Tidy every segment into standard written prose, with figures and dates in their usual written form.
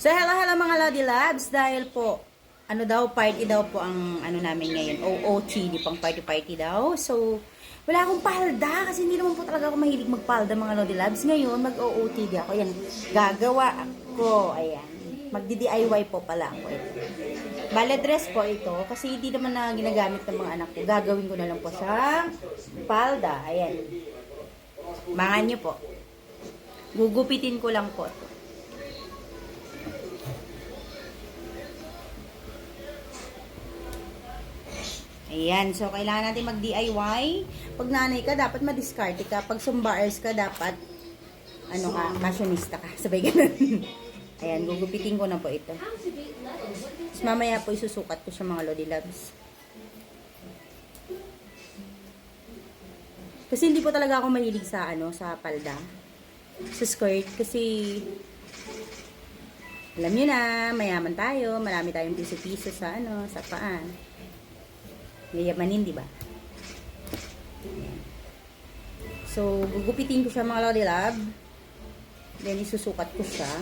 So, hello mga Lodi Labs. Dahil po, ano daw, party daw po ang ano namin ngayon. OOTD, pang party daw. So, wala akong palda kasi hindi naman po talaga ako mahilig magpalda mga Lodi Labs. Ngayon, mag-OOTD ako. Ayan, gagawa ako. Ayan. Magdi-DIY po pala ako. Ballet dress po ito kasi hindi naman na ginagamit ng mga anak ko. Gagawin ko na lang po siyang palda. Ayan. Mangan nyo po. Gugupitin ko lang po ito. Ayan, so kailangan natin mag-DIY. Pag nanay ka, dapat madiskarte ka. Pag sumbaers ka, dapat ano ka, fashionista ka. Sabay ganun. Ayan, gugupitin ko na po ito. Tapos mamaya po isusukat ko sa mga Lodi Loves. Kasi hindi po talaga ako mahilig sa ano, sa palda. Sa skirt kasi alam niyo na, mayaman tayo, marami tayong piso-piso sa ano, sa paan. Yayamanin, di ba? So, gugupitin ko siya mga Lodi Love. Then, isusukat ko siya.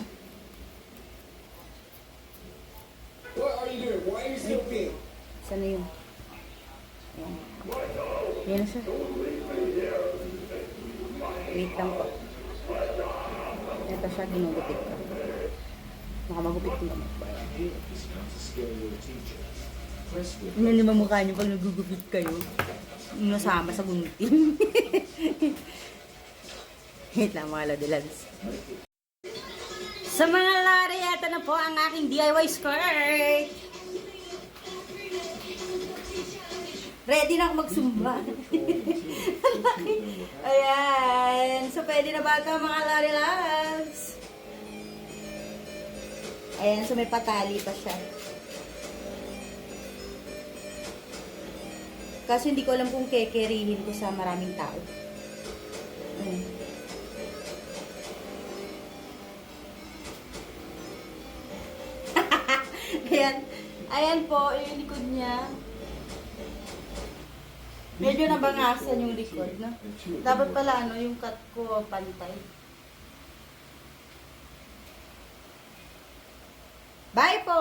What are you doing? Why are you still big? Sana yun? Ayan. Ayan na siya. Wait lang po. Ito siya, ginugupit ko. Baka magupit ko naman. Ano naman mukha niyo pag nagugupit kayo? Nasama sa gunting. Wait lang mga Lodi Loves. Sa mga lari, ito na po ang aking DIY skirt. Ready na ako magsumba. Ayan. So, pwede na ba ito mga lari loves? Ayan. So, may patali pa siya. Kasi hindi ko alam kung kekerihin ko sa maraming tao. Ayan. Ayan. Ayan po, yung likod niya. Medyo nabangasan yung likod, no? Dapat pala, ano, yung cut ko pantay. Bye po!